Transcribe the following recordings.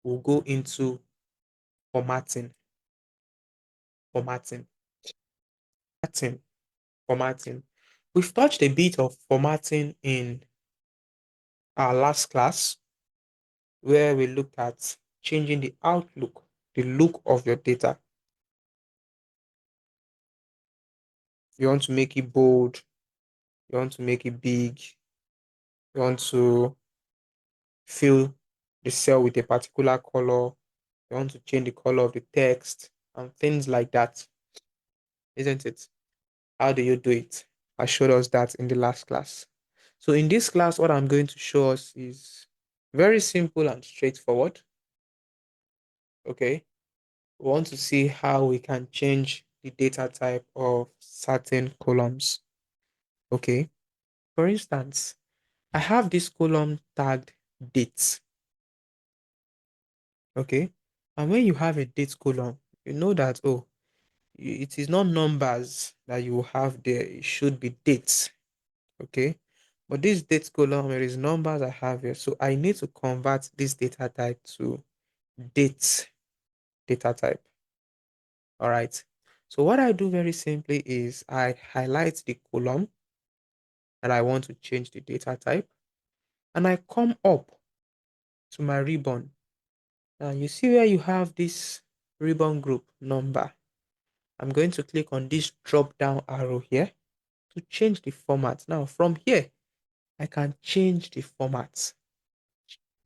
we'll go into formatting. Formatting. Formatting. Formatting. We've touched a bit of formatting in our last class, where we looked at changing the outlook, the look of your data. You want to make it bold, you want to make it big, you want to fill the cell with a particular color, you want to change the color of the text, and things like that, isn't it? How do you do it? I showed us that in the last class. So in this class, what I'm going to show us is very simple and straightforward. Okay. We want to see how we can change the data type of certain columns. Okay. For instance, I have this column tagged dates. Okay. And when you have a date column, you know that, oh, it is not numbers that you have there. It should be dates. Okay. But this date column, there is numbers I have here. So I need to convert this data type to date data type. All right. So what I do very simply is I highlight the column that I want to change the data type, and I come up to my ribbon. And you see where you have this ribbon group number. I'm going to click on this drop down arrow here to change the format. Now from here, I can change the format,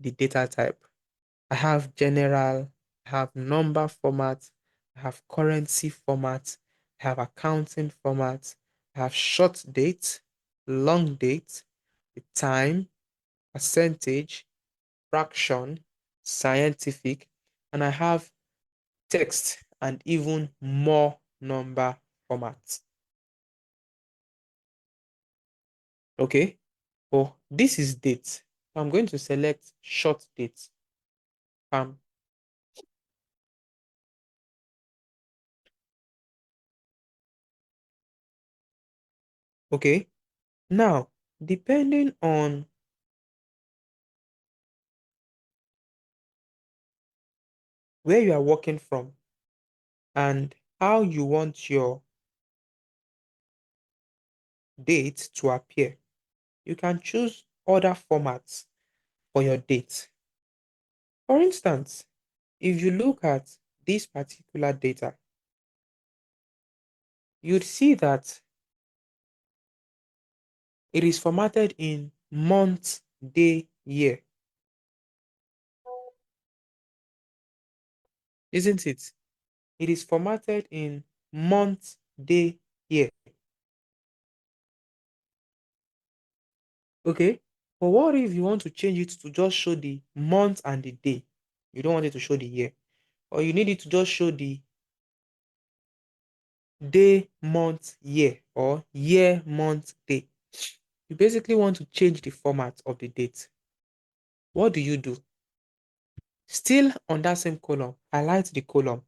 the data type. I have general, I have number format, I have currency format, I have accounting format, I have short date, long date, the time, percentage, fraction, scientific, and I have text and even more number formats. Okay, oh, this is date. I'm going to select short date. Um, okay, now depending on where you are working from and how you want your date to appear, you can choose other formats for your date. For instance, if you look at this particular data, you'd see that it is formatted in month, day, year, isn't it? It is formatted in month, day, year. Okay. But what if you want to change it to just show the month and the day? You don't want it to show the year. Or you need it to just show the day, month, year, or year, month, day. You basically want to change the format of the date. What do you do? Still on that same column, highlight the column,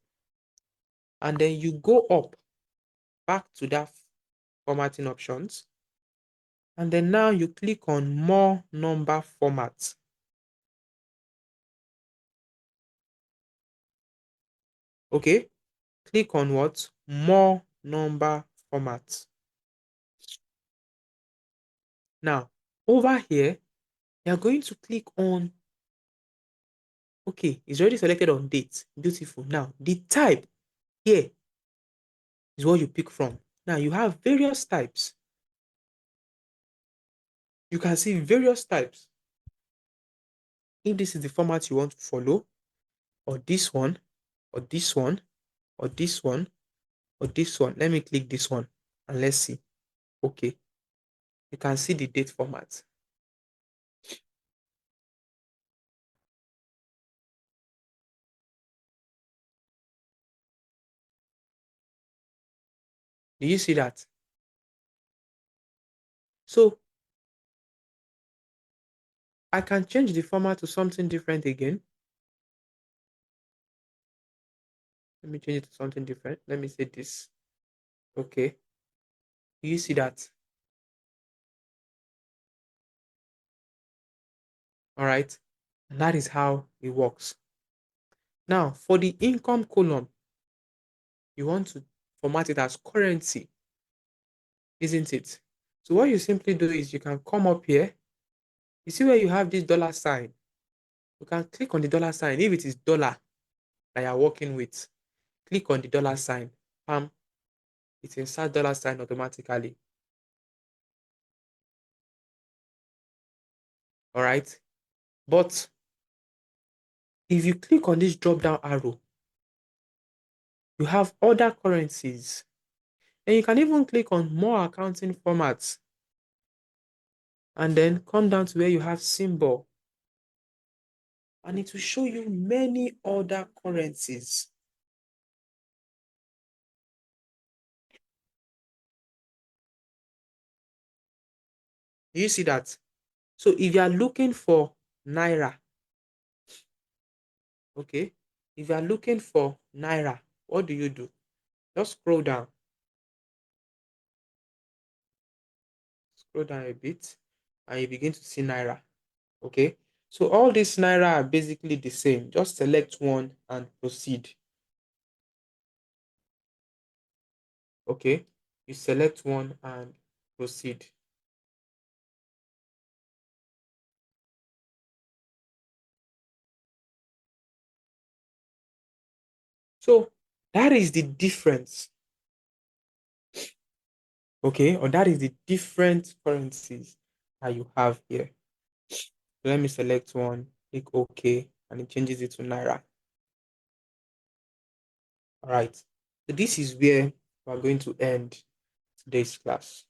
and then you go up back to that formatting options. And then now you click on more number formats. Okay, click on what? More number formats. Now, over here, you're going to click on, okay, it's already selected on date. Beautiful. Now, the type here is what you pick from. Now, you have various types. You can see various types. If this is the format you want to follow, or this one, or this one, or this one, or this one. Let me click this one and let's see. Okay, you can see the date format. Do you see that? So I can change the format to something different again. Let me change it to something different. Let me say this. Okay. Do you see that? All right. And that is how it works. Now, for the income column, you want to format it as currency, isn't it? So what you simply do is you can come up here. You see where you have this dollar sign? You can click on the dollar sign. If it is dollar that you're working with, click on the dollar sign. It inserts dollar sign automatically. All right. But if you click on this drop down arrow, you have other currencies. And you can even click on more accounting formats and then come down to where you have symbol. And it will show you many other currencies. Do you see that? So if you are looking for Naira, okay, if you are looking for Naira, what do you do? Just scroll down a bit, and you begin to see Naira, okay? So all these Naira are basically the same. Just select one and proceed, okay? You select one and proceed. So that is the difference, okay? Or that is the different currencies that you have here. So let me select one, click OK, and it changes it to Naira. All right. So this is where we're going to end today's class.